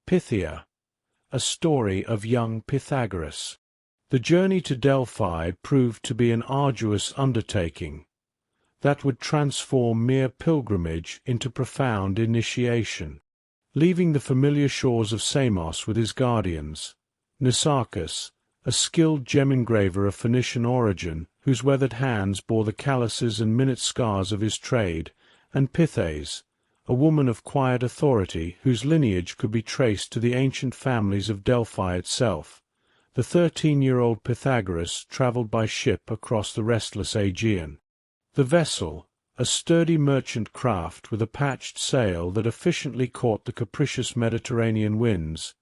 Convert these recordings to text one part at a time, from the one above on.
Pythia, a story of young Pythagoras. The journey to Delphi proved to be an arduous undertaking that would transform mere pilgrimage into profound initiation. Leaving the familiar shores of Samos with his guardians, Nicephorus, a skilled gem engraver of Phoenician origin, whose weathered hands bore the calluses and minute scars of his trade, and Pythia, a woman of quiet authority whose lineage could be traced to the ancient families of Delphi itself, the 13-year-old Pythagoras travelled by ship across the restless Aegean. The vessel, a sturdy merchant craft with a patched sail that efficiently caught the capricious Mediterranean winds,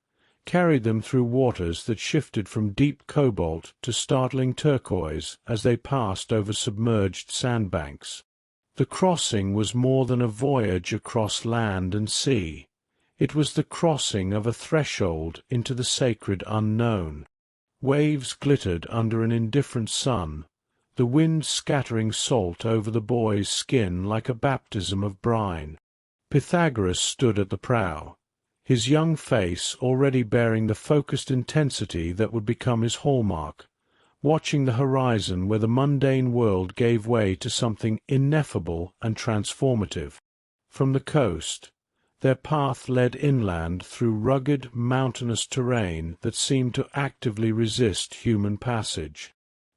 carried them through waters that shifted from deep cobalt to startling turquoise as they passed over submerged sandbanks. The crossing was more than a voyage across land and sea. It was the crossing of a threshold into the sacred unknown. Waves glittered under an indifferent sun, the wind scattering salt over the boy's skin like a baptism of brine. Pythagoras stood at the prow, his young face already bearing the focused intensity that would become his hallmark, watching the horizon where the mundane world gave way to something ineffable and transformative. From the coast, their path led inland through rugged, mountainous terrain that seemed to actively resist human passage.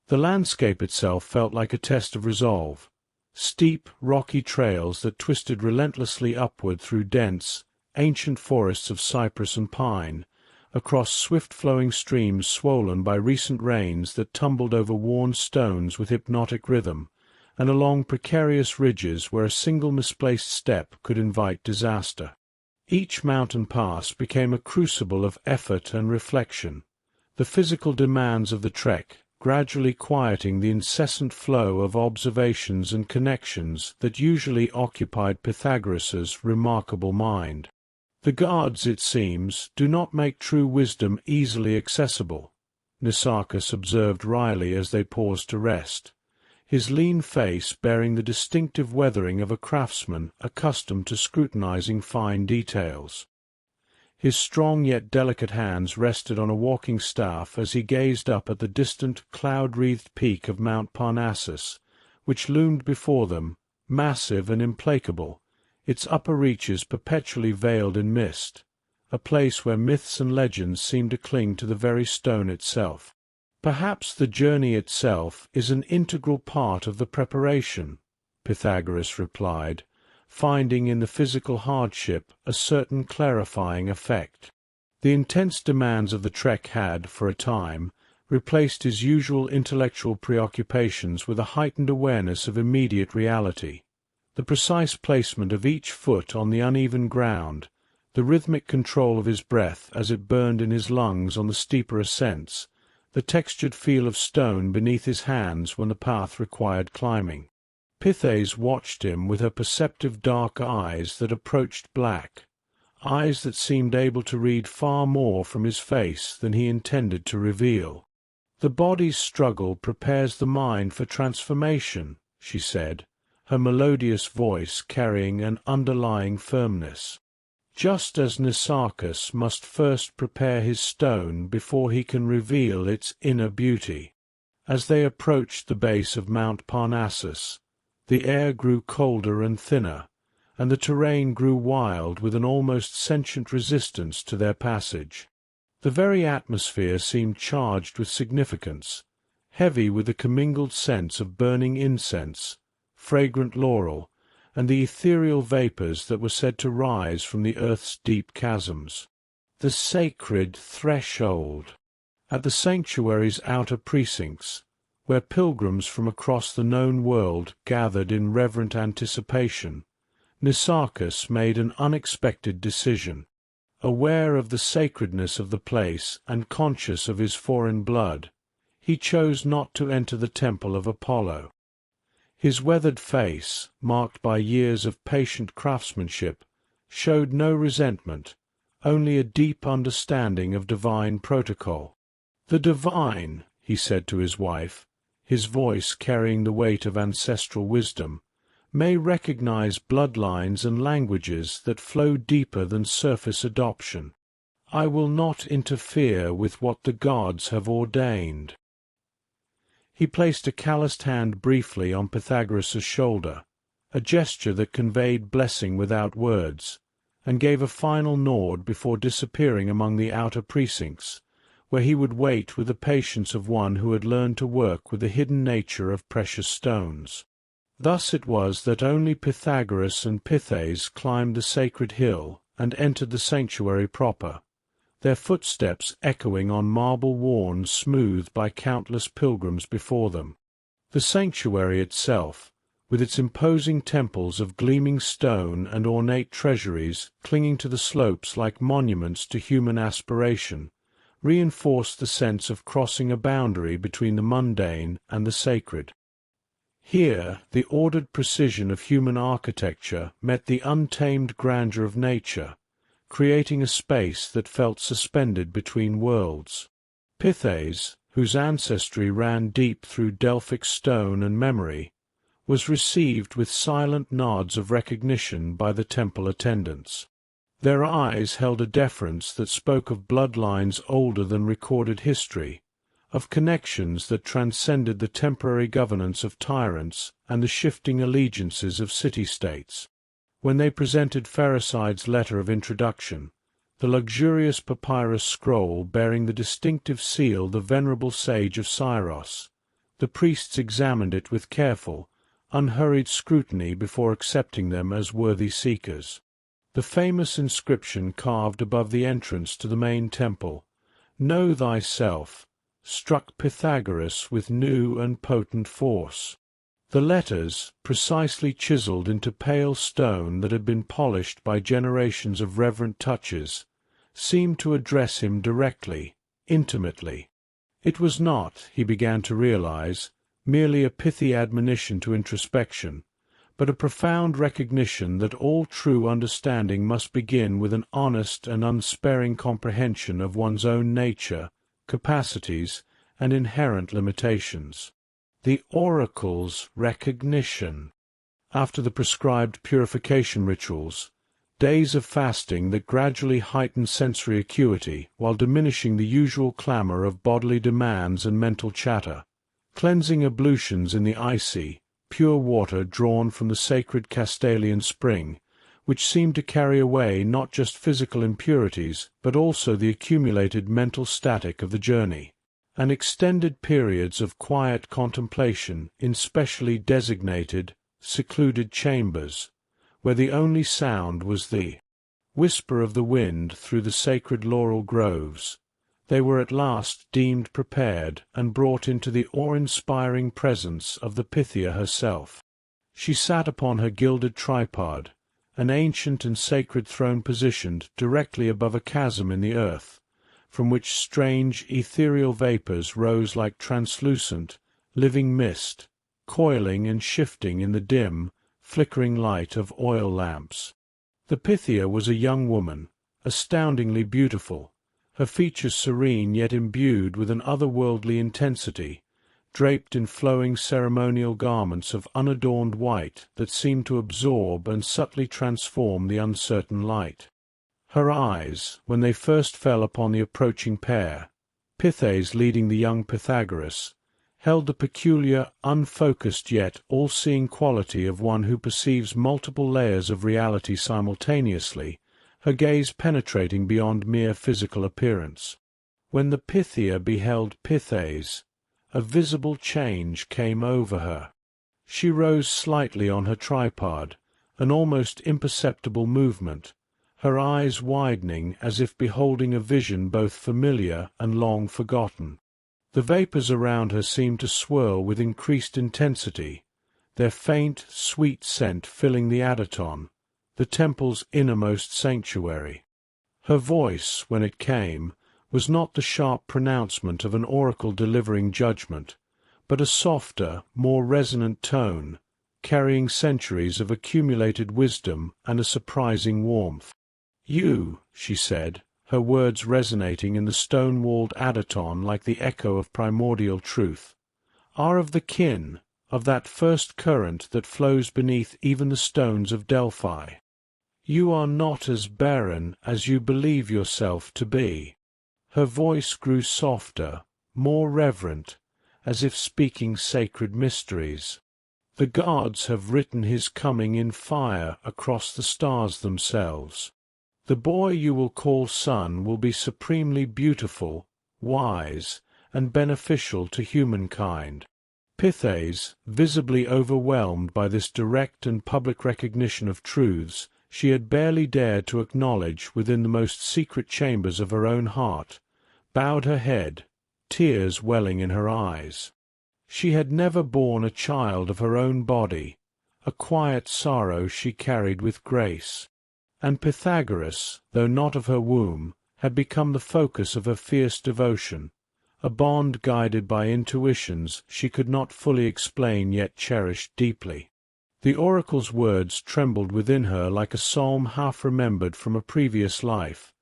The landscape itself felt like a test of resolve. Steep, rocky trails that twisted relentlessly upward through dense, ancient forests of cypress and pine, across swift-flowing streams swollen by recent rains that tumbled over worn stones with hypnotic rhythm, and along precarious ridges where a single misplaced step could invite disaster. Each mountain pass became a crucible of effort and reflection, the physical demands of the trek gradually quieting the incessant flow of observations and connections that usually occupied Pythagoras's remarkable mind. The gods, it seems, do not make true wisdom easily accessible, Nicephorus observed wryly as they paused to rest, his lean face bearing the distinctive weathering of a craftsman accustomed to scrutinizing fine details. His strong yet delicate hands rested on a walking staff as he gazed up at the distant cloud-wreathed peak of Mount Parnassus, which loomed before them, massive and implacable, its upper reaches perpetually veiled in mist, a place where myths and legends seemed to cling to the very stone itself. Perhaps the journey itself is an integral part of the preparation, Pythagoras replied, finding in the physical hardship a certain clarifying effect. The intense demands of the trek had, for a time, replaced his usual intellectual preoccupations with a heightened awareness of immediate reality. The precise placement of each foot on the uneven ground, the rhythmic control of his breath as it burned in his lungs on the steeper ascents, the textured feel of stone beneath his hands when the path required climbing. Pythia watched him with her perceptive dark eyes that approached black, eyes that seemed able to read far more from his face than he intended to reveal. "The body's struggle prepares the mind for transformation," she said, her melodious voice carrying an underlying firmness. "Just as Nicephorus must first prepare his stone before he can reveal its inner beauty." As they approached the base of Mount Parnassus, the air grew colder and thinner, and the terrain grew wild with an almost sentient resistance to their passage. The very atmosphere seemed charged with significance, heavy with the commingled sense of burning incense, fragrant laurel, and the ethereal vapors that were said to rise from the earth's deep chasms. The sacred threshold. At the sanctuary's outer precincts, where pilgrims from across the known world gathered in reverent anticipation, Nicephorus made an unexpected decision. Aware of the sacredness of the place and conscious of his foreign blood, he chose not to enter the temple of Apollo. His weathered face, marked by years of patient craftsmanship, showed no resentment, only a deep understanding of divine protocol. "The divine," he said to his wife, his voice carrying the weight of ancestral wisdom, may recognize bloodlines and languages that flow deeper than surface adoption. I will not interfere with what the gods have ordained. He placed a calloused hand briefly on Pythagoras's shoulder, a gesture that conveyed blessing without words, and gave a final nod before disappearing among the outer precincts, where he would wait with the patience of one who had learned to work with the hidden nature of precious stones. Thus it was that only Pythagoras and Pythes climbed the sacred hill and entered the sanctuary proper, their footsteps echoing on marble worn smooth by countless pilgrims before them. The sanctuary itself, with its imposing temples of gleaming stone and ornate treasuries clinging to the slopes like monuments to human aspiration, reinforced the sense of crossing a boundary between the mundane and the sacred. Here the ordered precision of human architecture met the untamed grandeur of nature, creating a space that felt suspended between worlds. Pythes, whose ancestry ran deep through Delphic stone and memory, was received with silent nods of recognition by the temple attendants. Their eyes held a deference that spoke of bloodlines older than recorded history, of connections that transcended the temporary governance of tyrants and the shifting allegiances of city-states. When they presented Phericide's letter of introduction, the luxurious papyrus scroll bearing the distinctive seal the venerable sage of Syros, the priests examined it with careful, unhurried scrutiny before accepting them as worthy seekers. The famous inscription carved above the entrance to the main temple, "Know thyself," struck Pythagoras with new and potent force. The letters, precisely chiseled into pale stone that had been polished by generations of reverent touches, seemed to address him directly, intimately. It was not, he began to realize, merely a pithy admonition to introspection, but a profound recognition that all true understanding must begin with an honest and unsparing comprehension of one's own nature, capacities, and inherent limitations. The oracle's recognition. After the prescribed purification rituals, days of fasting that gradually heightened sensory acuity while diminishing the usual clamor of bodily demands and mental chatter, cleansing ablutions in the icy, pure water drawn from the sacred Castalian spring, which seemed to carry away not just physical impurities but also the accumulated mental static of the journey, and extended periods of quiet contemplation in specially designated, secluded chambers, where the only sound was the whisper of the wind through the sacred laurel groves. They were at last deemed prepared and brought into the awe-inspiring presence of the Pythia herself. She sat upon her gilded tripod, an ancient and sacred throne positioned directly above a chasm in the earth, from which strange ethereal vapors rose like translucent, living mist, coiling and shifting in the dim, flickering light of oil lamps. The Pythia was a young woman, astoundingly beautiful, her features serene yet imbued with an otherworldly intensity, draped in flowing ceremonial garments of unadorned white that seemed to absorb and subtly transform the uncertain light. Her eyes, when they first fell upon the approaching pair, Pythes leading the young Pythagoras, held the peculiar, unfocused yet all-seeing quality of one who perceives multiple layers of reality simultaneously, her gaze penetrating beyond mere physical appearance. When the Pythia beheld Pythes, a visible change came over her. She rose slightly on her tripod, an almost imperceptible movement, her eyes widening as if beholding a vision both familiar and long forgotten. The vapors around her seemed to swirl with increased intensity, their faint, sweet scent filling the adyton, the temple's innermost sanctuary. Her voice, when it came, was not the sharp pronouncement of an oracle delivering judgment, but a softer, more resonant tone, carrying centuries of accumulated wisdom and a surprising warmth. "You," she said, her words resonating in the stone-walled Adaton like the echo of primordial truth, are of the kin of that first current that flows beneath even the stones of Delphi. You are not as barren as you believe yourself to be. Her voice grew softer, more reverent, as if speaking sacred mysteries. The gods have written his coming in fire across the stars themselves. The boy you will call son will be supremely beautiful, wise, and beneficial to humankind. Pythes, visibly overwhelmed by this direct and public recognition of truths she had barely dared to acknowledge within the most secret chambers of her own heart, bowed her head, tears welling in her eyes. She had never borne a child of her own body, a quiet sorrow she carried with grace. And Pythagoras, though not of her womb, had become the focus of her fierce devotion, a bond guided by intuitions she could not fully explain yet cherished deeply. The oracle's words trembled within her like a psalm half-remembered from a previous life,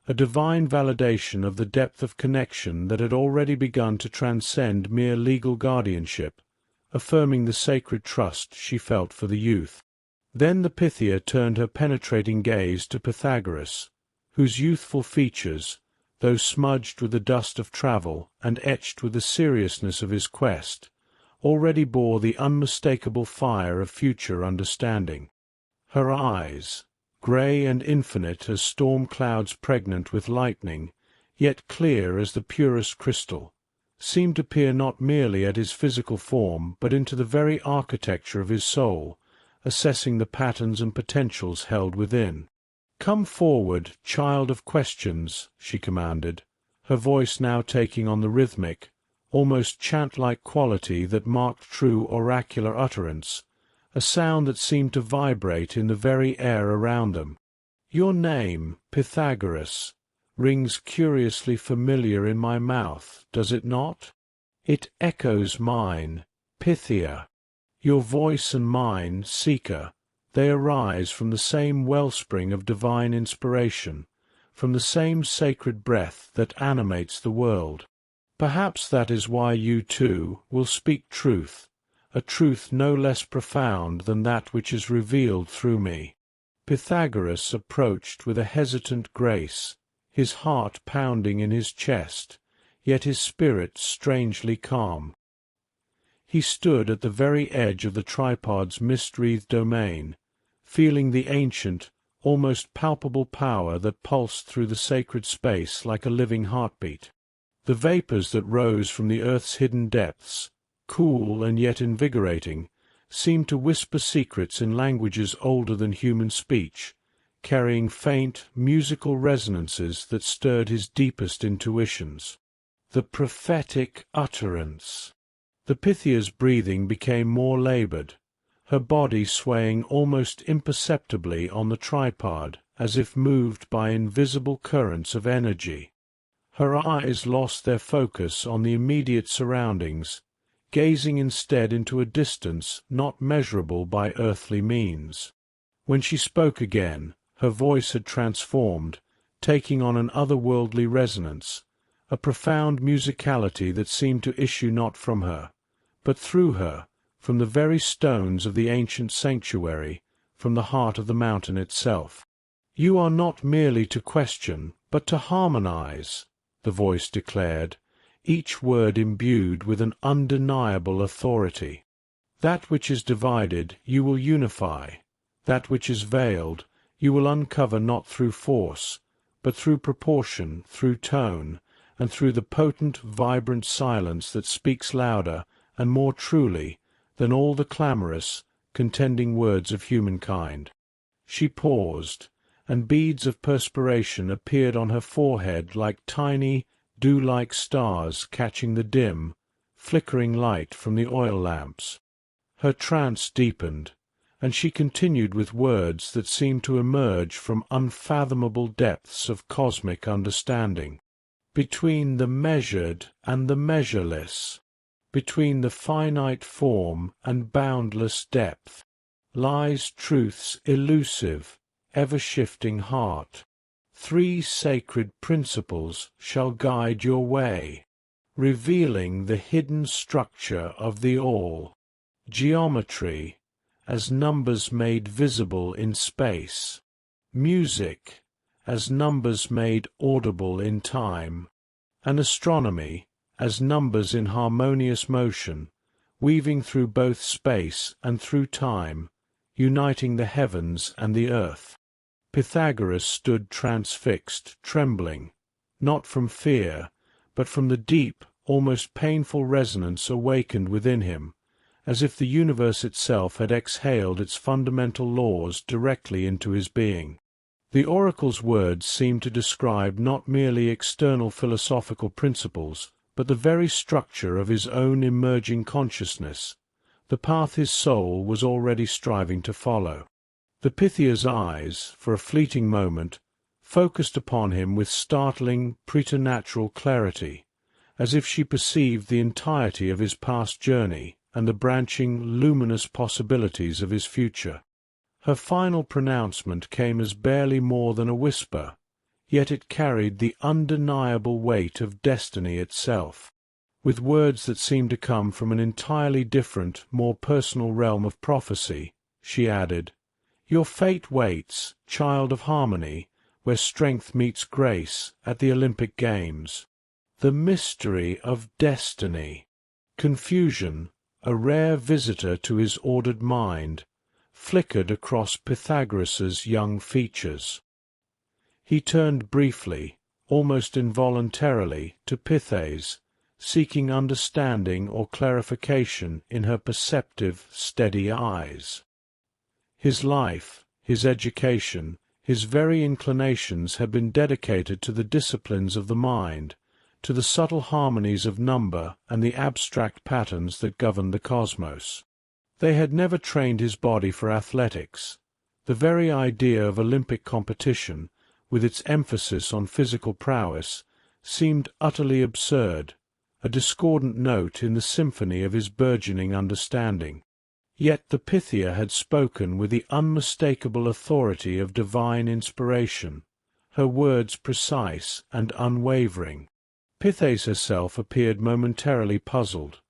a divine validation of the depth of connection that had already begun to transcend mere legal guardianship, affirming the sacred trust she felt for the youth. Then the Pythia turned her penetrating gaze to Pythagoras, whose youthful features, though smudged with the dust of travel and etched with the seriousness of his quest, already bore the unmistakable fire of future understanding. Her eyes, grey and infinite as storm clouds pregnant with lightning, yet clear as the purest crystal, seemed to peer not merely at his physical form but into the very architecture of his soul, assessing the patterns and potentials held within. "Come forward, child of questions," she commanded, her voice now taking on the rhythmic, almost chant-like quality that marked true oracular utterance, a sound that seemed to vibrate in the very air around them. "Your name, Pythagoras, rings curiously familiar in my mouth, does it not? It echoes mine, Pythia. Your voice and mine, Seeker, they arise from the same wellspring of divine inspiration, from the same sacred breath that animates the world. Perhaps that is why you, too, will speak truth, a truth no less profound than that which is revealed through me." Pythagoras approached with a hesitant grace, his heart pounding in his chest, yet his spirit strangely calm. He stood at the very edge of the tripod's mist-wreathed domain, feeling the ancient, almost palpable power that pulsed through the sacred space like a living heartbeat. The vapours that rose from the earth's hidden depths, cool and yet invigorating, seemed to whisper secrets in languages older than human speech, carrying faint, musical resonances that stirred his deepest intuitions. The prophetic utterance. The Pythia's breathing became more laboured, her body swaying almost imperceptibly on the tripod, as if moved by invisible currents of energy. Her eyes lost their focus on the immediate surroundings, gazing instead into a distance not measurable by earthly means. When she spoke again, her voice had transformed, taking on an otherworldly resonance, a profound musicality that seemed to issue not from her, but through her, from the very stones of the ancient sanctuary, from the heart of the mountain itself. "You are not merely to question, but to harmonize," the voice declared, each word imbued with an undeniable authority. "That which is divided you will unify, that which is veiled you will uncover not through force, but through proportion, through tone, and through the potent, vibrant silence that speaks louder and more truly than all the clamorous, contending words of humankind." She paused, and beads of perspiration appeared on her forehead like tiny, dew-like stars catching the dim, flickering light from the oil lamps. Her trance deepened, and she continued with words that seemed to emerge from unfathomable depths of cosmic understanding. "Between the measured and the measureless, between the finite form and boundless depth, lies truth's elusive, ever-shifting heart. 3 sacred principles shall guide your way, revealing the hidden structure of the all. Geometry, as numbers made visible in space. Music, as numbers made audible in time. And astronomy, as numbers in harmonious motion, weaving through both space and through time, uniting the heavens and the earth. Pythagoras stood transfixed, trembling, not from fear, but from the deep, almost painful resonance awakened within him, as if the universe itself had exhaled its fundamental laws directly into his being. The oracle's words seemed to describe not merely external philosophical principles, but the very structure of his own emerging consciousness, the path his soul was already striving to follow. The Pythia's eyes, for a fleeting moment, focused upon him with startling, preternatural clarity, as if she perceived the entirety of his past journey and the branching, luminous possibilities of his future. Her final pronouncement came as barely more than a whisper, yet it carried the undeniable weight of destiny itself. With words that seemed to come from an entirely different, more personal realm of prophecy, she added, "Your fate waits, child of harmony, where strength meets grace, at the Olympic Games." The mystery of destiny. Confusion, a rare visitor to his ordered mind, flickered across Pythagoras's young features. He turned briefly, almost involuntarily, to Pythes, seeking understanding or clarification in her perceptive, steady eyes. His life, his education, his very inclinations had been dedicated to the disciplines of the mind, to the subtle harmonies of number and the abstract patterns that govern the cosmos. They had never trained his body for athletics. The very idea of Olympic competition, with its emphasis on physical prowess, seemed utterly absurd, a discordant note in the symphony of his burgeoning understanding. Yet the Pythia had spoken with the unmistakable authority of divine inspiration, her words precise and unwavering. Pythes herself appeared momentarily puzzled,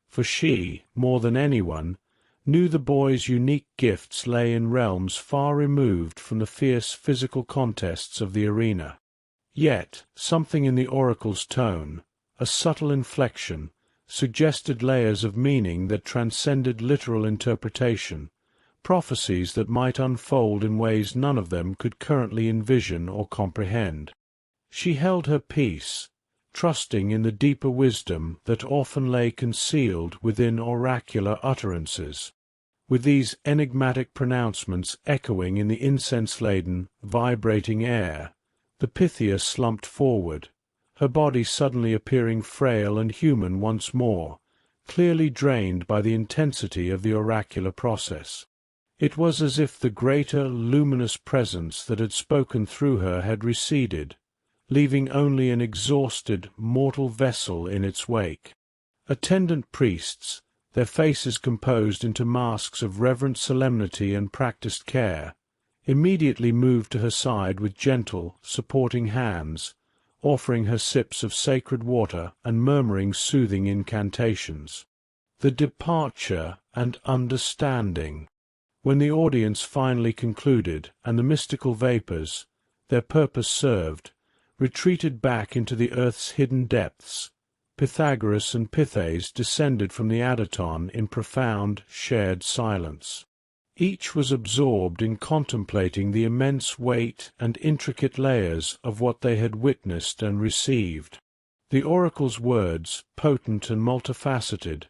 for she, more than anyone, knew the boy's unique gifts lay in realms far removed from the fierce physical contests of the arena. Yet something in the oracle's tone, a subtle inflection, suggested layers of meaning that transcended literal interpretation, prophecies that might unfold in ways none of them could currently envision or comprehend. She held her peace, trusting in the deeper wisdom that often lay concealed within oracular utterances. With these enigmatic pronouncements echoing in the incense-laden, vibrating air, the Pythia slumped forward, her body suddenly appearing frail and human once more, clearly drained by the intensity of the oracular process. It was as if the greater, luminous presence that had spoken through her had receded, leaving only an exhausted, mortal vessel in its wake. Attendant priests, their faces composed into masks of reverent solemnity and practiced care, immediately moved to her side with gentle, supporting hands, offering her sips of sacred water and murmuring soothing incantations. The departure and understanding. When the audience finally concluded, and the mystical vapours, their purpose served, retreated back into the earth's hidden depths, Pythagoras and Pythes descended from the Adaton in profound, shared silence. Each was absorbed in contemplating the immense weight and intricate layers of what they had witnessed and received. The oracle's words, potent and multifaceted,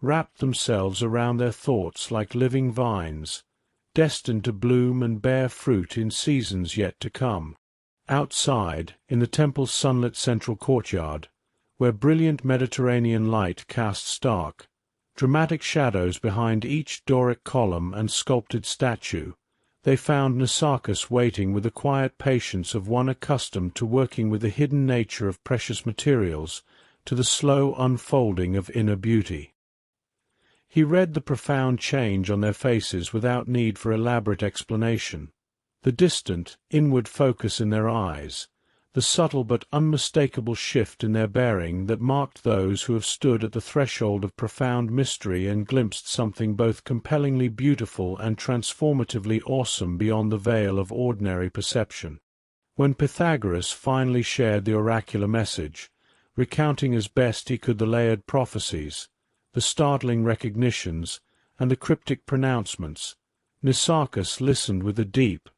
wrapped themselves around their thoughts like living vines, destined to bloom and bear fruit in seasons yet to come. Outside, in the temple's sunlit central courtyard, where brilliant Mediterranean light cast stark, dramatic shadows behind each Doric column and sculpted statue, they found Nisakas waiting with the quiet patience of one accustomed to working with the hidden nature of precious materials to the slow unfolding of inner beauty. He read the profound change on their faces without need for elaborate explanation. The distant, inward focus in their eyes, the subtle but unmistakable shift in their bearing that marked those who have stood at the threshold of profound mystery and glimpsed something both compellingly beautiful and transformatively awesome beyond the veil of ordinary perception. When Pythagoras finally shared the oracular message, recounting as best he could the layered prophecies, the startling recognitions, and the cryptic pronouncements, Nicephorus listened with the deep,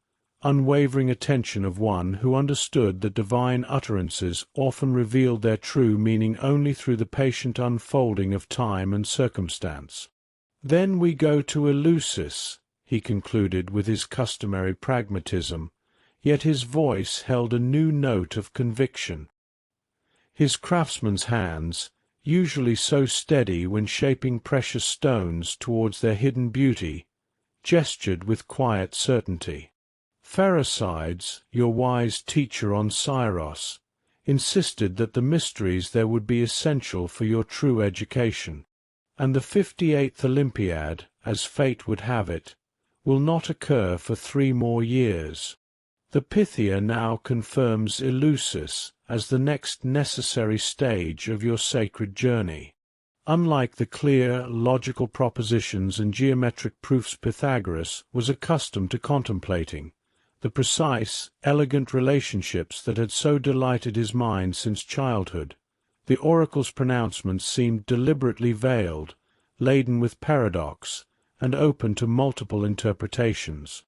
unwavering attention of one who understood that divine utterances often revealed their true meaning only through the patient unfolding of time and circumstance. "Then we go to Eleusis," he concluded with his customary pragmatism, yet his voice held a new note of conviction. His craftsman's hands, usually so steady when shaping precious stones towards their hidden beauty, gestured with quiet certainty. "Pherecydes, your wise teacher on Syros, insisted that the mysteries there would be essential for your true education, and the 58th Olympiad, as fate would have it, will not occur for 3 more years. The Pythia now confirms Eleusis as the next necessary stage of your sacred journey. Unlike the clear, logical propositions and geometric proofs Pythagoras was accustomed to contemplating, the precise, elegant relationships that had so delighted his mind since childhood, the oracle's pronouncements seemed deliberately veiled, laden with paradox, and open to multiple interpretations.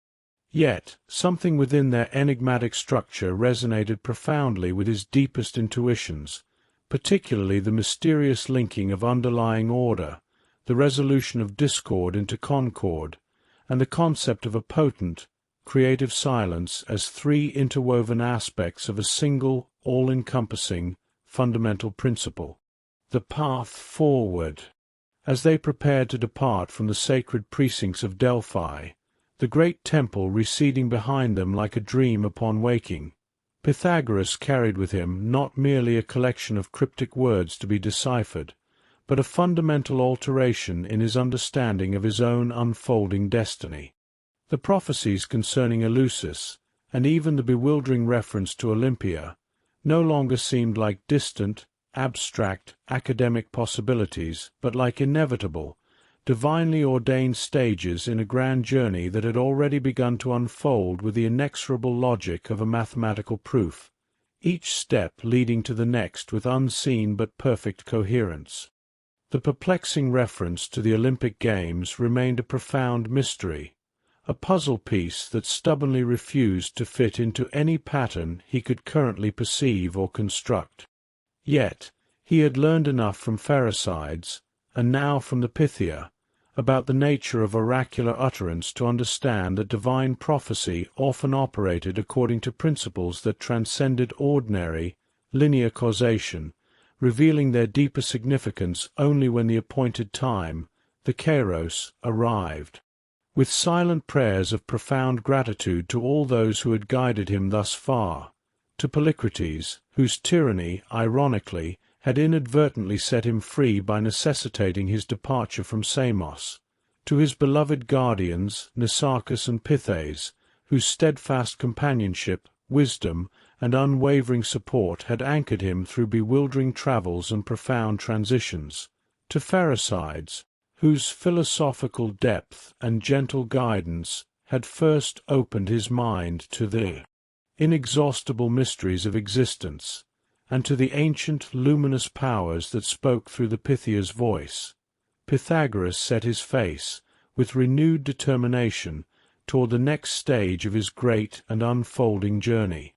Yet something within their enigmatic structure resonated profoundly with his deepest intuitions, particularly the mysterious linking of underlying order, the resolution of discord into concord, and the concept of a potent, creative silence as 3 interwoven aspects of a single, all-encompassing, fundamental principle. The path forward. As they prepared to depart from the sacred precincts of Delphi, the great temple receding behind them like a dream upon waking, Pythagoras carried with him not merely a collection of cryptic words to be deciphered, but a fundamental alteration in his understanding of his own unfolding destiny. The prophecies concerning Eleusis, and even the bewildering reference to Olympia, no longer seemed like distant, abstract, academic possibilities, but like inevitable, divinely ordained stages in a grand journey that had already begun to unfold with the inexorable logic of a mathematical proof, each step leading to the next with unseen but perfect coherence. The perplexing reference to the Olympic Games remained a profound mystery, a puzzle piece that stubbornly refused to fit into any pattern he could currently perceive or construct. Yet he had learned enough from Pherecydes, and now from the Pythia, about the nature of oracular utterance to understand that divine prophecy often operated according to principles that transcended ordinary, linear causation, revealing their deeper significance only when the appointed time, the kairos, arrived. With silent prayers of profound gratitude to all those who had guided him thus far, to Polycrates, whose tyranny, ironically, had inadvertently set him free by necessitating his departure from Samos, to his beloved guardians, Nicephorus and Pythes, whose steadfast companionship, wisdom, and unwavering support had anchored him through bewildering travels and profound transitions, to Pherecydes, whose philosophical depth and gentle guidance had first opened his mind to the inexhaustible mysteries of existence, and to the ancient luminous powers that spoke through the Pythia's voice, Pythagoras set his face, with renewed determination, toward the next stage of his great and unfolding journey.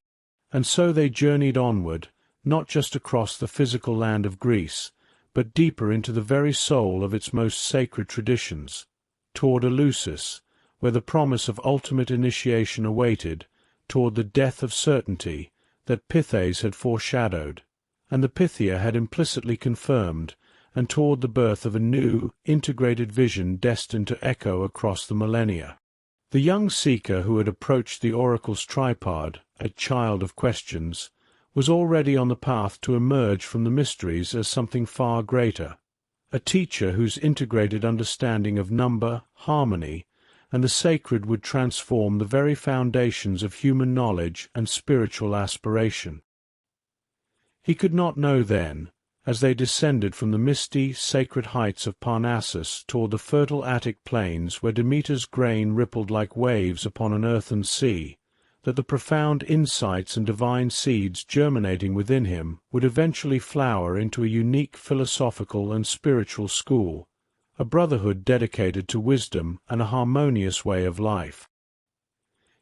And so they journeyed onward, not just across the physical land of Greece, but deeper into the very soul of its most sacred traditions, toward Eleusis, where the promise of ultimate initiation awaited, toward the death of certainty that Pythes had foreshadowed, and the Pythia had implicitly confirmed, and toward the birth of a new, integrated vision destined to echo across the millennia. The young seeker who had approached the oracle's tripod, a child of questions, was already on the path to emerge from the mysteries as something far greater, a teacher whose integrated understanding of number, harmony, and the sacred would transform the very foundations of human knowledge and spiritual aspiration. He could not know then, as they descended from the misty, sacred heights of Parnassus toward the fertile Attic plains where Demeter's grain rippled like waves upon an earthen sea, that the profound insights and divine seeds germinating within him would eventually flower into a unique philosophical and spiritual school, a brotherhood dedicated to wisdom and a harmonious way of life.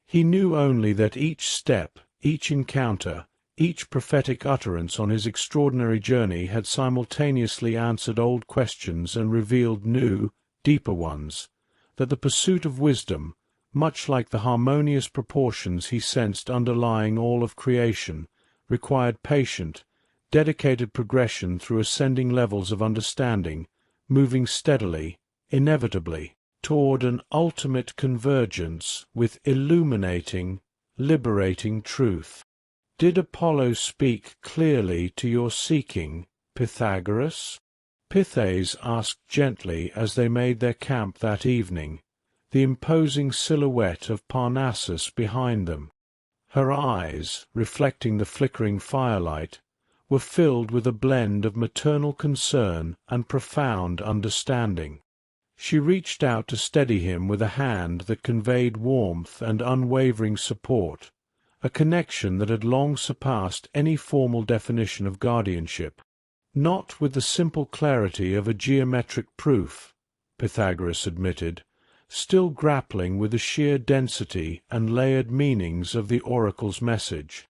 He knew only that each step, each encounter, each prophetic utterance on his extraordinary journey had simultaneously answered old questions and revealed new, deeper ones, that the pursuit of wisdom, much like the harmonious proportions he sensed underlying all of creation, required patient, dedicated progression through ascending levels of understanding, moving steadily, inevitably, toward an ultimate convergence with illuminating, liberating truth. Did Apollo speak clearly to your seeking, Pythagoras? Pythes asked gently as they made their camp that evening, the imposing silhouette of Parnassus behind them. Her eyes, reflecting the flickering firelight, were filled with a blend of maternal concern and profound understanding. She reached out to steady him with a hand that conveyed warmth and unwavering support, a connection that had long surpassed any formal definition of guardianship. Not with the simple clarity of a geometric proof, Pythagoras admitted, still grappling with the sheer density and layered meanings of the oracle's message.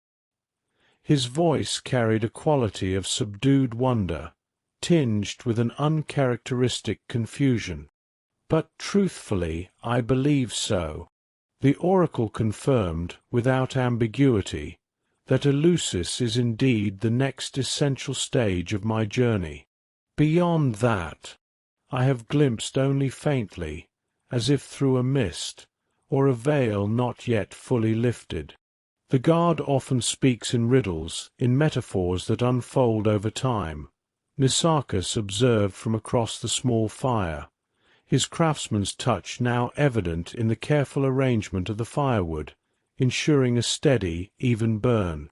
His voice carried a quality of subdued wonder, tinged with an uncharacteristic confusion. But truthfully, I believe so. The oracle confirmed, without ambiguity, that Eleusis is indeed the next essential stage of my journey. Beyond that, I have glimpsed only faintly, as if through a mist, or a veil not yet fully lifted. The god often speaks in riddles, in metaphors that unfold over time, Nicarchus observed from across the small fire, his craftsman's touch now evident in the careful arrangement of the firewood, ensuring a steady, even burn.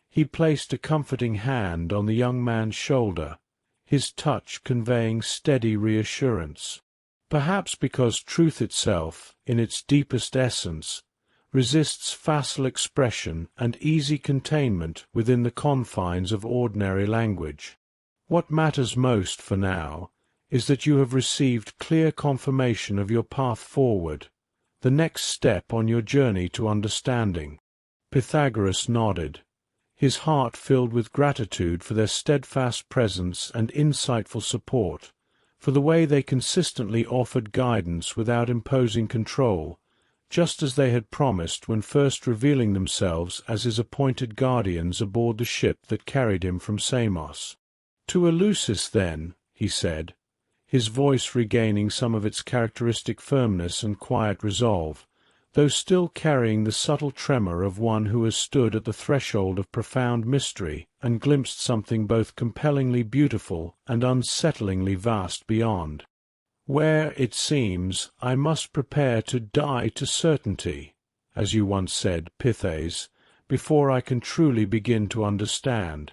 He placed a comforting hand on the young man's shoulder, his touch conveying steady reassurance. Perhaps because truth itself, in its deepest essence, resists facile expression and easy containment within the confines of ordinary language. What matters most for now is that you have received clear confirmation of your path forward, the next step on your journey to understanding. Pythagoras nodded, his heart filled with gratitude for their steadfast presence and insightful support, for the way they consistently offered guidance without imposing control, just as they had promised when first revealing themselves as his appointed guardians aboard the ship that carried him from Samos. "To Eleusis, then," he said, his voice regaining some of its characteristic firmness and quiet resolve, though still carrying the subtle tremor of one who has stood at the threshold of profound mystery and glimpsed something both compellingly beautiful and unsettlingly vast beyond. "Where, it seems, I must prepare to die to certainty, as you once said, Pythes, before I can truly begin to understand.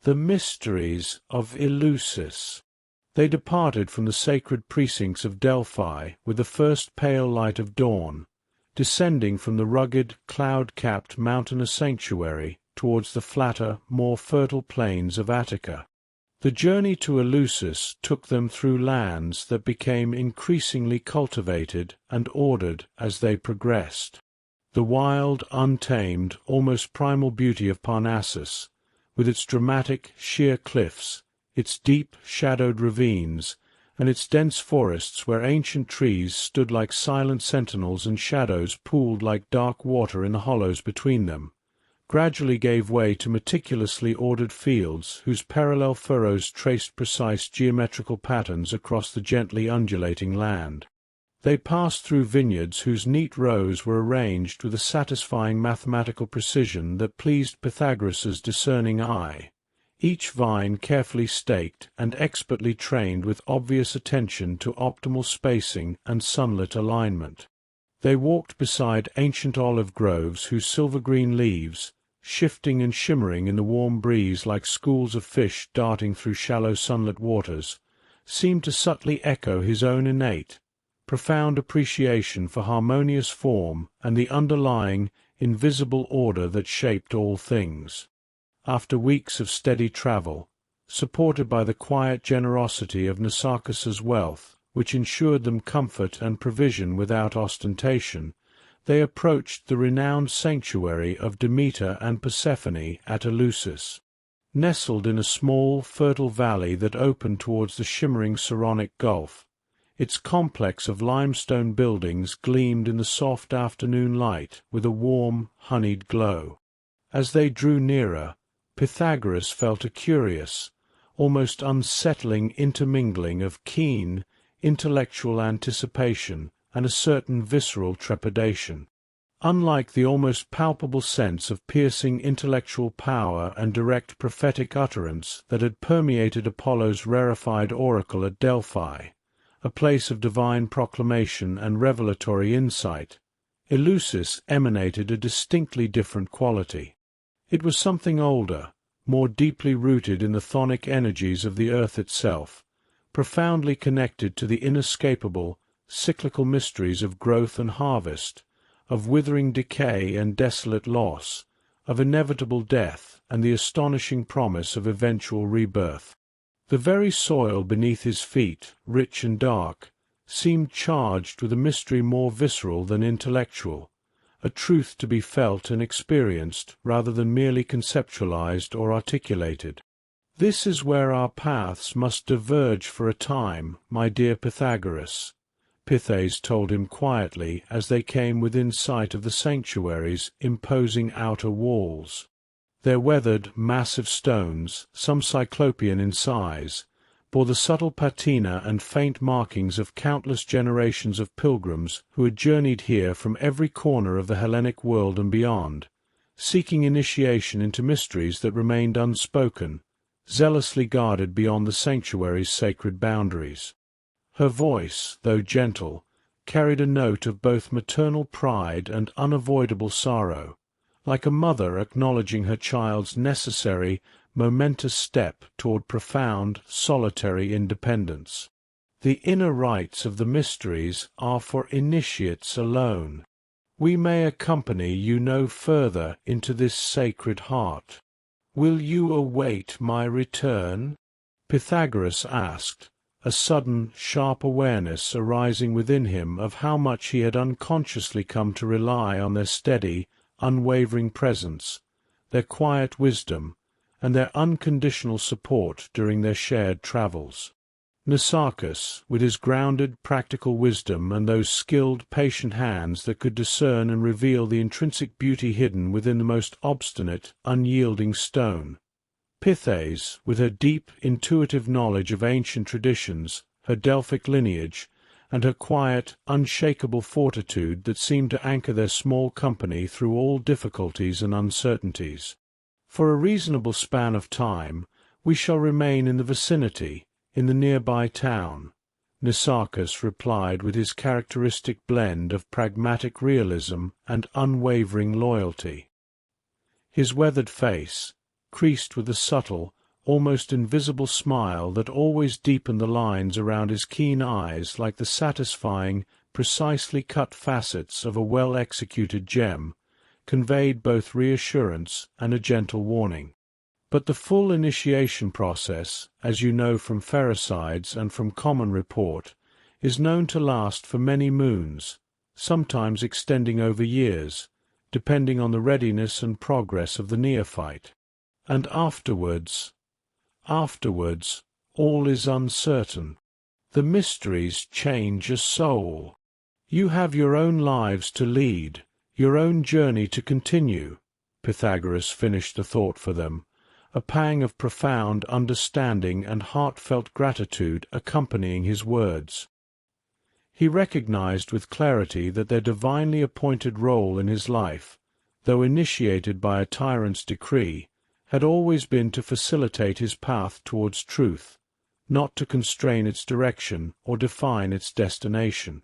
The mysteries of Eleusis." They departed from the sacred precincts of Delphi with the first pale light of dawn, descending from the rugged, cloud-capped mountainous sanctuary towards the flatter, more fertile plains of Attica. The journey to Eleusis took them through lands that became increasingly cultivated and ordered as they progressed. The wild, untamed, almost primal beauty of Parnassus, with its dramatic, sheer cliffs, its deep, shadowed ravines, and its dense forests where ancient trees stood like silent sentinels and shadows pooled like dark water in the hollows between them, gradually gave way to meticulously ordered fields whose parallel furrows traced precise geometrical patterns across the gently undulating land. They passed through vineyards whose neat rows were arranged with a satisfying mathematical precision that pleased Pythagoras's discerning eye, each vine carefully staked and expertly trained with obvious attention to optimal spacing and sunlit alignment. They walked beside ancient olive groves whose silver-green leaves, shifting and shimmering in the warm breeze like schools of fish darting through shallow sunlit waters, seemed to subtly echo his own innate, profound appreciation for harmonious form and the underlying, invisible order that shaped all things. After weeks of steady travel, supported by the quiet generosity of Nicarchus's wealth, which ensured them comfort and provision without ostentation, they approached the renowned sanctuary of Demeter and Persephone at Eleusis. Nestled in a small, fertile valley that opened towards the shimmering Saronic Gulf, its complex of limestone buildings gleamed in the soft afternoon light with a warm, honeyed glow. As they drew nearer, Pythagoras felt a curious, almost unsettling intermingling of keen, intellectual anticipation and a certain visceral trepidation. Unlike the almost palpable sense of piercing intellectual power and direct prophetic utterance that had permeated Apollo's rarefied oracle at Delphi, a place of divine proclamation and revelatory insight, Eleusis emanated a distinctly different quality. It was something older, more deeply rooted in the chthonic energies of the earth itself, profoundly connected to the inescapable, cyclical mysteries of growth and harvest, of withering decay and desolate loss, of inevitable death and the astonishing promise of eventual rebirth. The very soil beneath his feet, rich and dark, seemed charged with a mystery more visceral than intellectual, a truth to be felt and experienced rather than merely conceptualized or articulated. "This is where our paths must diverge for a time, my dear Pythagoras," Pythes told him quietly as they came within sight of the sanctuary's imposing outer walls. Their weathered, massive stones, some cyclopean in size, bore the subtle patina and faint markings of countless generations of pilgrims who had journeyed here from every corner of the Hellenic world and beyond, seeking initiation into mysteries that remained unspoken, zealously guarded beyond the sanctuary's sacred boundaries. Her voice, though gentle, carried a note of both maternal pride and unavoidable sorrow, like a mother acknowledging her child's necessary, momentous step toward profound, solitary independence. "The inner rites of the mysteries are for initiates alone. We may accompany you no further into this sacred heart. Will you await my return?" Pythagoras asked, a sudden, sharp awareness arising within him of how much he had unconsciously come to rely on their steady, unwavering presence, their quiet wisdom, and their unconditional support during their shared travels. Nicarchus, with his grounded, practical wisdom and those skilled, patient hands that could discern and reveal the intrinsic beauty hidden within the most obstinate, unyielding stone. Pythes, with her deep, intuitive knowledge of ancient traditions, her Delphic lineage, and her quiet, unshakable fortitude that seemed to anchor their small company through all difficulties and uncertainties. "For a reasonable span of time, we shall remain in the vicinity, in the nearby town," Nicarchus replied with his characteristic blend of pragmatic realism and unwavering loyalty. His weathered face, creased with a subtle, almost invisible smile that always deepened the lines around his keen eyes like the satisfying, precisely cut facets of a well-executed gem, conveyed both reassurance and a gentle warning. But the full initiation process, as you know from ferricides and from common report, is known to last for many moons, sometimes extending over years, depending on the readiness and progress of the neophyte. And afterwards, all is uncertain. The mysteries change a soul. You have your own lives to lead, your own journey to continue, Pythagoras finished the thought for them, a pang of profound understanding and heartfelt gratitude accompanying his words. He recognized with clarity that their divinely appointed role in his life, though initiated by a tyrant's decree, had always been to facilitate his path towards truth, not to constrain its direction or define its destination.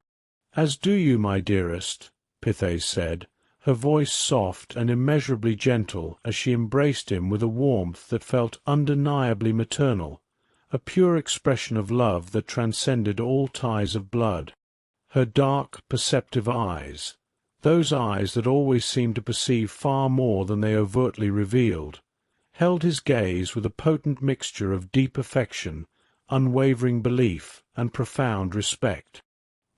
"As do you, my dearest," Pythia said, her voice soft and immeasurably gentle as she embraced him with a warmth that felt undeniably maternal, a pure expression of love that transcended all ties of blood. Her dark, perceptive eyes, those eyes that always seemed to perceive far more than they overtly revealed, held his gaze with a potent mixture of deep affection, unwavering belief, and profound respect.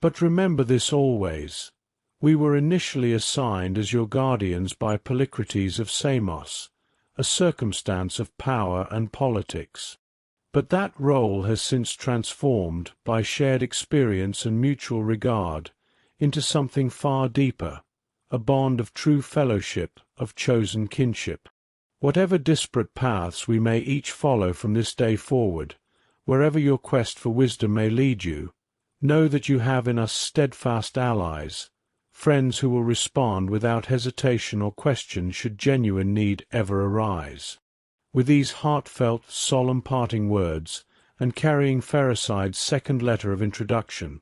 "But remember this always. We were initially assigned as your guardians by Polycrates of Samos, a circumstance of power and politics. But that role has since transformed, by shared experience and mutual regard, into something far deeper, a bond of true fellowship, of chosen kinship. Whatever disparate paths we may each follow from this day forward, wherever your quest for wisdom may lead you, know that you have in us steadfast allies, friends who will respond without hesitation or question should genuine need ever arise." With these heartfelt, solemn parting words, and carrying Phereside's second letter of introduction,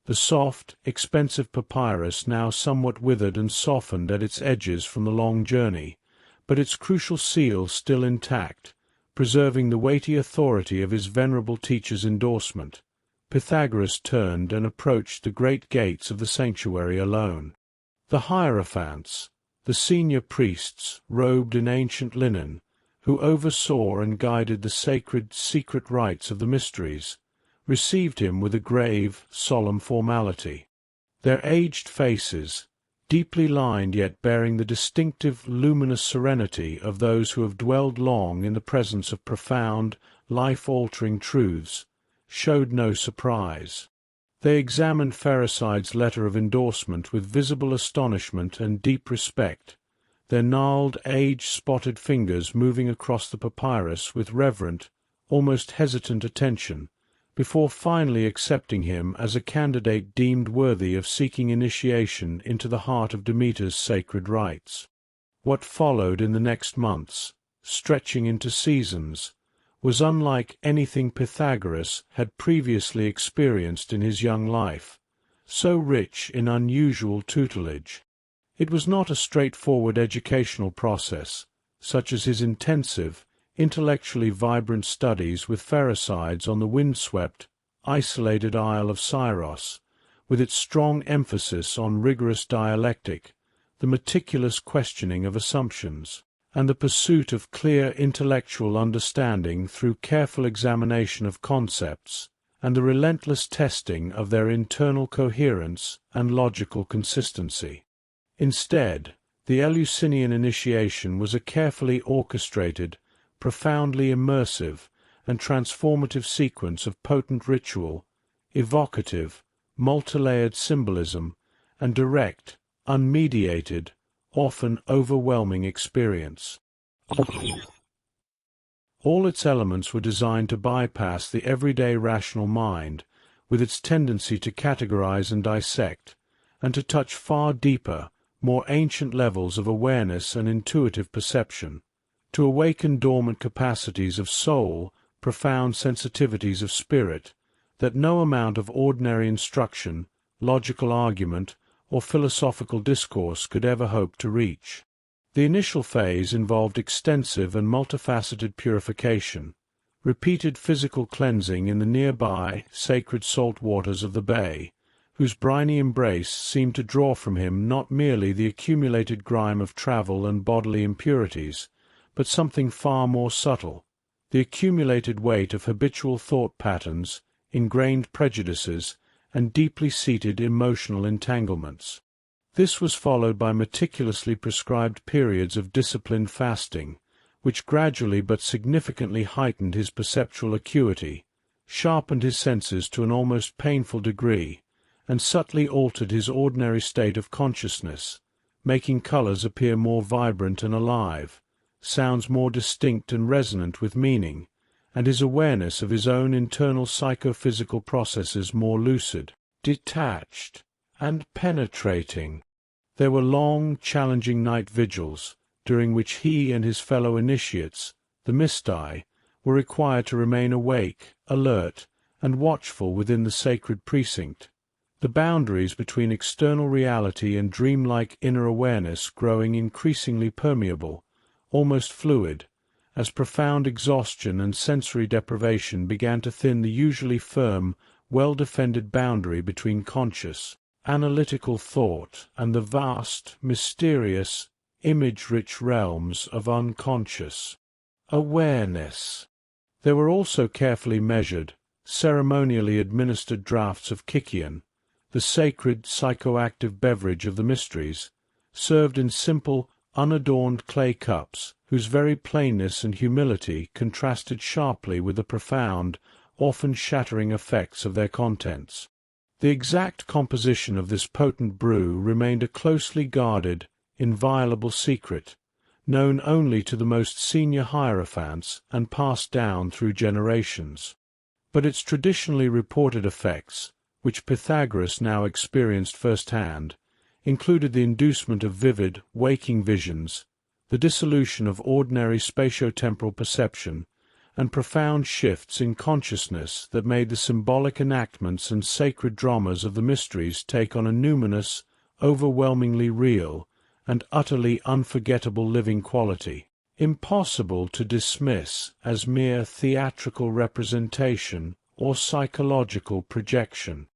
the soft, expensive papyrus now somewhat withered and softened at its edges from the long journey, but its crucial seal still intact, preserving the weighty authority of his venerable teacher's endorsement, Pythagoras turned and approached the great gates of the sanctuary alone. The hierophants, the senior priests, robed in ancient linen, who oversaw and guided the sacred, secret rites of the mysteries, received him with a grave, solemn formality. Their aged faces, deeply lined yet bearing the distinctive, luminous serenity of those who have dwelled long in the presence of profound, life-altering truths, showed no surprise. They examined Phereside's letter of endorsement with visible astonishment and deep respect, their gnarled, age-spotted fingers moving across the papyrus with reverent, almost hesitant attention, before finally accepting him as a candidate deemed worthy of seeking initiation into the heart of Demeter's sacred rites. What followed in the next months, stretching into seasons, was unlike anything Pythagoras had previously experienced in his young life, so rich in unusual tutelage. It was not a straightforward educational process, such as his intensive, intellectually vibrant studies with Pheresides on the wind-swept, isolated isle of Syros, with its strong emphasis on rigorous dialectic, the meticulous questioning of assumptions, and the pursuit of clear intellectual understanding through careful examination of concepts, and the relentless testing of their internal coherence and logical consistency. Instead, the Eleusinian initiation was a carefully orchestrated, profoundly immersive, and transformative sequence of potent ritual, evocative, multilayered symbolism, and direct, unmediated, often overwhelming experience. All its elements were designed to bypass the everyday rational mind, with its tendency to categorize and dissect, and to touch far deeper, more ancient levels of awareness and intuitive perception, to awaken dormant capacities of soul, profound sensitivities of spirit, that no amount of ordinary instruction, logical argument, or philosophical discourse could ever hope to reach. The initial phase involved extensive and multifaceted purification, repeated physical cleansing in the nearby, sacred salt waters of the bay, whose briny embrace seemed to draw from him not merely the accumulated grime of travel and bodily impurities, but something far more subtle, the accumulated weight of habitual thought patterns, ingrained prejudices, and deeply seated emotional entanglements. This was followed by meticulously prescribed periods of disciplined fasting, which gradually but significantly heightened his perceptual acuity, sharpened his senses to an almost painful degree, and subtly altered his ordinary state of consciousness, making colors appear more vibrant and alive, sounds more distinct and resonant with meaning, and his awareness of his own internal psychophysical processes more lucid, detached, and penetrating. There were long, challenging night vigils, during which he and his fellow initiates, the Mysti, were required to remain awake, alert, and watchful within the sacred precinct, the boundaries between external reality and dreamlike inner awareness growing increasingly permeable, almost fluid, as profound exhaustion and sensory deprivation began to thin the usually firm, well-defended boundary between conscious, analytical thought and the vast, mysterious, image-rich realms of unconscious awareness. There were also carefully measured, ceremonially administered draughts of kykeon, the sacred psychoactive beverage of the mysteries, served in simple, unadorned clay cups, whose very plainness and humility contrasted sharply with the profound, often shattering effects of their contents. The exact composition of this potent brew remained a closely guarded, inviolable secret, known only to the most senior hierophants and passed down through generations. But its traditionally reported effects, which Pythagoras now experienced firsthand, included the inducement of vivid, waking visions, the dissolution of ordinary spatio-temporal perception, and profound shifts in consciousness that made the symbolic enactments and sacred dramas of the mysteries take on a numinous, overwhelmingly real, and utterly unforgettable living quality, impossible to dismiss as mere theatrical representation or psychological projection.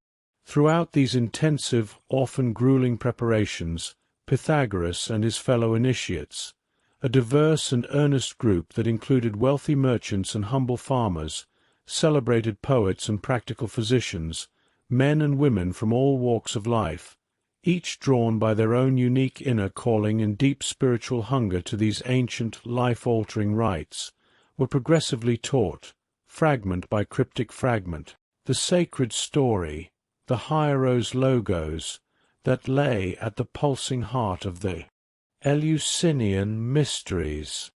Throughout these intensive, often grueling preparations, Pythagoras and his fellow initiates, a diverse and earnest group that included wealthy merchants and humble farmers, celebrated poets and practical physicians, men and women from all walks of life, each drawn by their own unique inner calling and deep spiritual hunger to these ancient, life-altering rites, were progressively taught, fragment by cryptic fragment, the sacred story, the hieros logos, that lay at the pulsing heart of the Eleusinian Mysteries.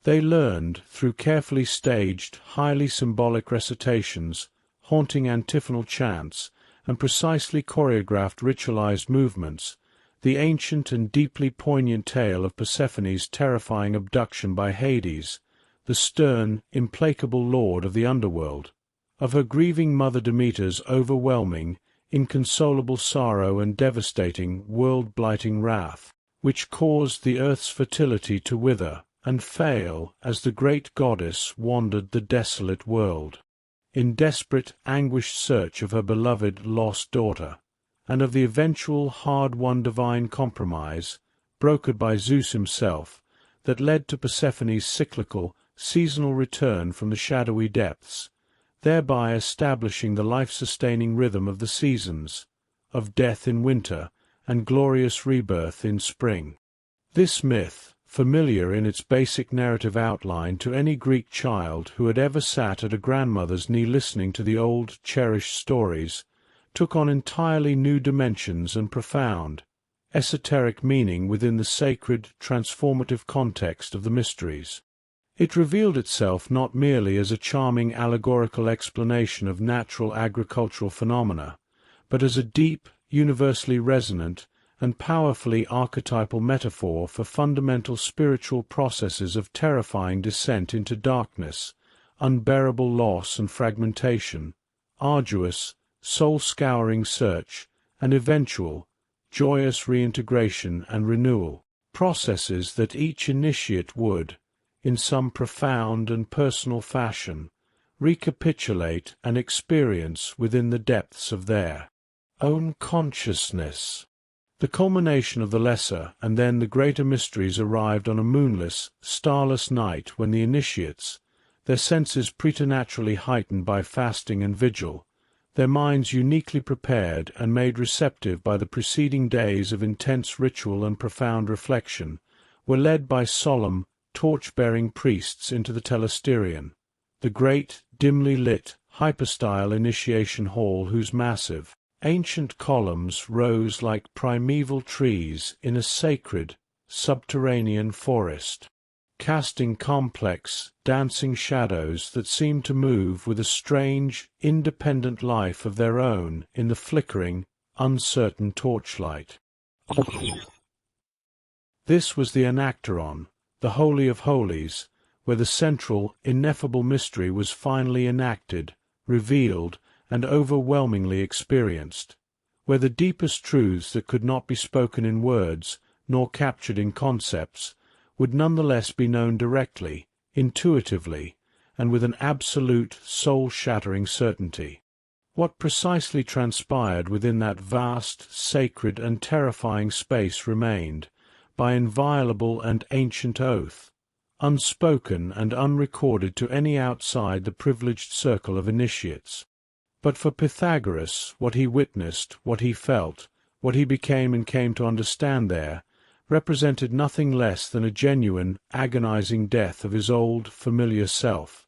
They learned, through carefully staged, highly symbolic recitations, haunting antiphonal chants, and precisely choreographed ritualized movements, the ancient and deeply poignant tale of Persephone's terrifying abduction by Hades, the stern, implacable lord of the underworld, of her grieving mother Demeter's overwhelming, inconsolable sorrow and devastating, world-blighting wrath, which caused the earth's fertility to wither and fail as the great goddess wandered the desolate world, in desperate, anguished search of her beloved lost daughter, and of the eventual hard-won divine compromise, brokered by Zeus himself, that led to Persephone's cyclical, seasonal return from the shadowy depths, thereby establishing the life-sustaining rhythm of the seasons, of death in winter and glorious rebirth in spring. This myth, familiar in its basic narrative outline to any Greek child who had ever sat at a grandmother's knee listening to the old, cherished stories, took on entirely new dimensions and profound, esoteric meaning within the sacred, transformative context of the mysteries. It revealed itself not merely as a charming allegorical explanation of natural agricultural phenomena, but as a deep, universally resonant, and powerfully archetypal metaphor for fundamental spiritual processes of terrifying descent into darkness, unbearable loss and fragmentation, arduous, soul-scouring search, and eventual, joyous reintegration and renewal, processes that each initiate would, in some profound and personal fashion, recapitulate and experience within the depths of their own consciousness. The culmination of the lesser and then the greater mysteries arrived on a moonless, starless night when the initiates, their senses preternaturally heightened by fasting and vigil, their minds uniquely prepared and made receptive by the preceding days of intense ritual and profound reflection, were led by solemn, torch-bearing priests into the telesterion, the great, dimly lit, hypostyle initiation hall whose massive, ancient columns rose like primeval trees in a sacred, subterranean forest, casting complex, dancing shadows that seemed to move with a strange, independent life of their own in the flickering, uncertain torchlight. This was the Anacteron, the Holy of Holies, where the central, ineffable mystery was finally enacted, revealed, and overwhelmingly experienced, where the deepest truths that could not be spoken in words, nor captured in concepts, would nonetheless be known directly, intuitively, and with an absolute, soul-shattering certainty. What precisely transpired within that vast, sacred and terrifying space remained, by inviolable and ancient oath, unspoken and unrecorded to any outside the privileged circle of initiates. But for Pythagoras, what he witnessed, what he felt, what he became and came to understand there, represented nothing less than a genuine, agonizing death of his old, familiar self.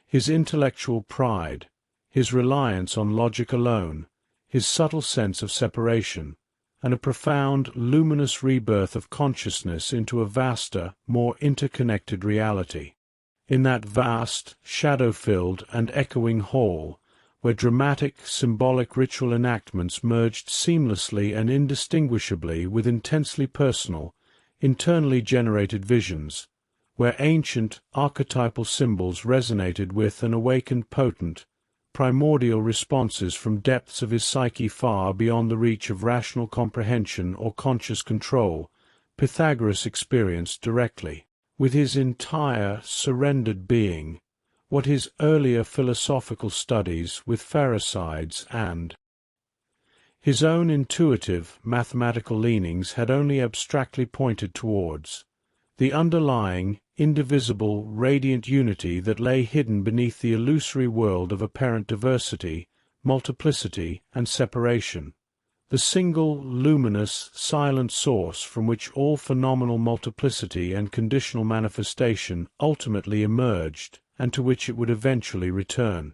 His intellectual pride, his reliance on logic alone, his subtle sense of separation, and a profound, luminous rebirth of consciousness into a vaster, more interconnected reality. In that vast, shadow-filled and echoing hall, where dramatic, symbolic ritual enactments merged seamlessly and indistinguishably with intensely personal, internally generated visions, where ancient, archetypal symbols resonated with and awakened potent, primordial responses from depths of his psyche far beyond the reach of rational comprehension or conscious control, Pythagoras experienced directly, with his entire, surrendered being, what his earlier philosophical studies with Pharisaids and his own intuitive, mathematical leanings had only abstractly pointed towards, the underlying, indivisible, radiant unity that lay hidden beneath the illusory world of apparent diversity, multiplicity, and separation, the single, luminous, silent source from which all phenomenal multiplicity and conditional manifestation ultimately emerged, and to which it would eventually return.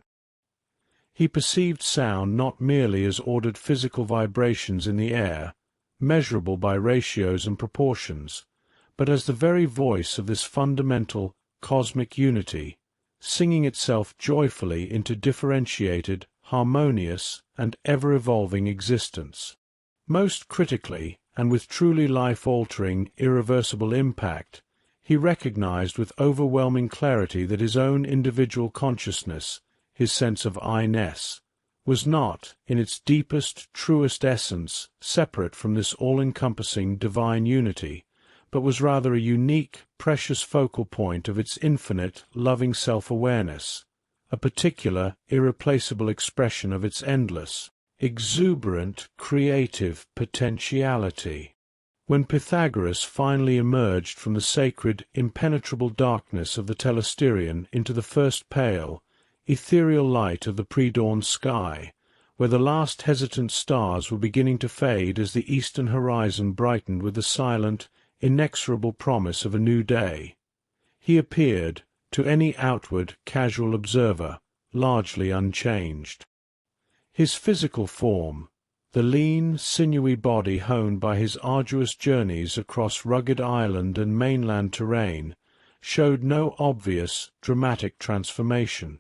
He perceived sound not merely as ordered physical vibrations in the air, measurable by ratios and proportions, but as the very voice of this fundamental, cosmic unity, singing itself joyfully into differentiated, harmonious, and ever-evolving existence. Most critically, and with truly life-altering, irreversible impact, he recognized with overwhelming clarity that his own individual consciousness, his sense of I-ness, was not, in its deepest, truest essence, separate from this all-encompassing divine unity, but was rather a unique, precious focal point of its infinite, loving self-awareness, a particular, irreplaceable expression of its endless, exuberant, creative potentiality. When Pythagoras finally emerged from the sacred, impenetrable darkness of the Telesterion into the first pale, ethereal light of the pre-dawn sky, where the last hesitant stars were beginning to fade as the eastern horizon brightened with the silent, inexorable promise of a new day, he appeared, to any outward, casual observer, largely unchanged. His physical form, the lean, sinewy body honed by his arduous journeys across rugged island and mainland terrain, showed no obvious, dramatic transformation.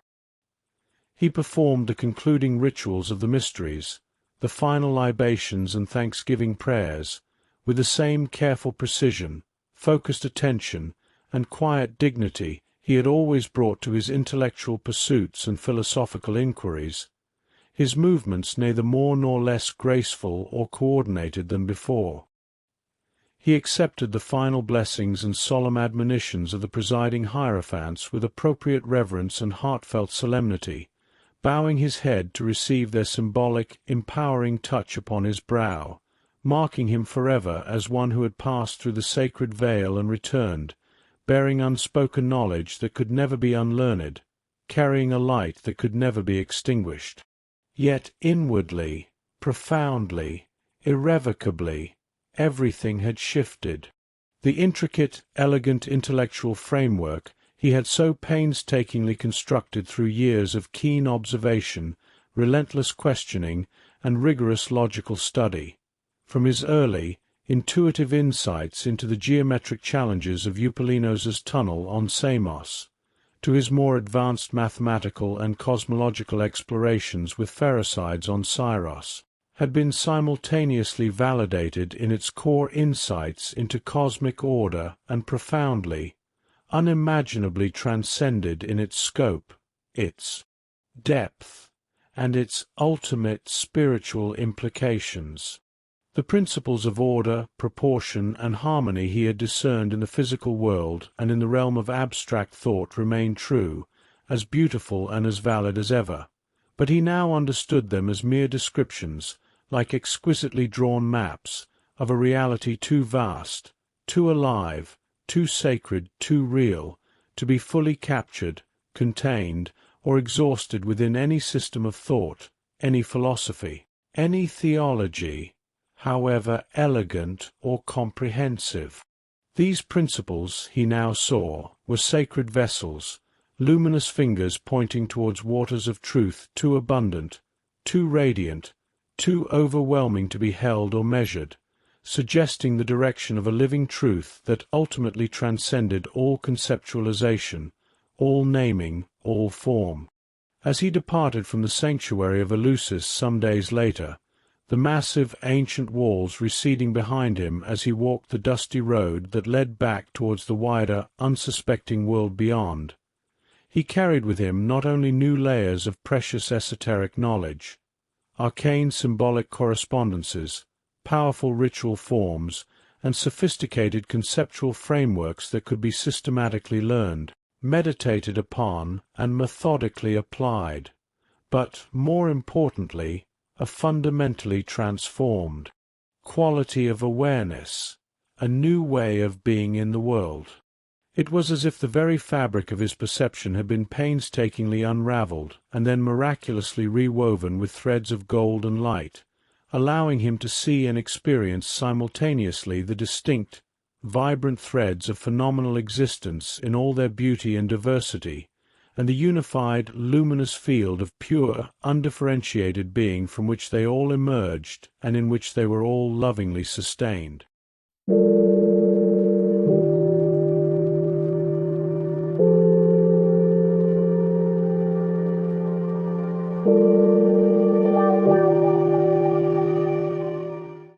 He performed the concluding rituals of the mysteries, the final libations and thanksgiving prayers, with the same careful precision, focused attention, and quiet dignity he had always brought to his intellectual pursuits and philosophical inquiries, his movements neither more nor less graceful or coordinated than before. He accepted the final blessings and solemn admonitions of the presiding hierophants with appropriate reverence and heartfelt solemnity, bowing his head to receive their symbolic, empowering touch upon his brow, marking him forever as one who had passed through the sacred veil and returned, bearing unspoken knowledge that could never be unlearned, carrying a light that could never be extinguished. Yet inwardly, profoundly, irrevocably, everything had shifted. The intricate, elegant intellectual framework he had so painstakingly constructed through years of keen observation, relentless questioning, and rigorous logical study, from his early, intuitive insights into the geometric challenges of Eupalinos's tunnel on Samos, to his more advanced mathematical and cosmological explorations with Pharisaids on Syros, had been simultaneously validated in its core insights into cosmic order and profoundly, unimaginably transcended in its scope, its depth, and its ultimate spiritual implications. The principles of order, proportion, and harmony he had discerned in the physical world and in the realm of abstract thought remained true, as beautiful and as valid as ever, but he now understood them as mere descriptions, like exquisitely drawn maps, of a reality too vast, too alive, too sacred, too real, to be fully captured, contained, or exhausted within any system of thought, any philosophy, any theology, however elegant or comprehensive. These principles, he now saw, were sacred vessels, luminous fingers pointing towards waters of truth too abundant, too radiant, too overwhelming to be held or measured, suggesting the direction of a living truth that ultimately transcended all conceptualization, all naming, all form. As he departed from the sanctuary of Eleusis some days later, the massive ancient walls receding behind him as he walked the dusty road that led back towards the wider, unsuspecting world beyond, he carried with him not only new layers of precious esoteric knowledge, arcane symbolic correspondences, powerful ritual forms, and sophisticated conceptual frameworks that could be systematically learned, meditated upon, and methodically applied, but, more importantly, a fundamentally transformed quality of awareness, a new way of being in the world. It was as if the very fabric of his perception had been painstakingly unravelled and then miraculously rewoven with threads of gold and light, allowing him to see and experience simultaneously the distinct, vibrant threads of phenomenal existence in all their beauty and diversity, and the unified, luminous field of pure, undifferentiated being from which they all emerged and in which they were all lovingly sustained.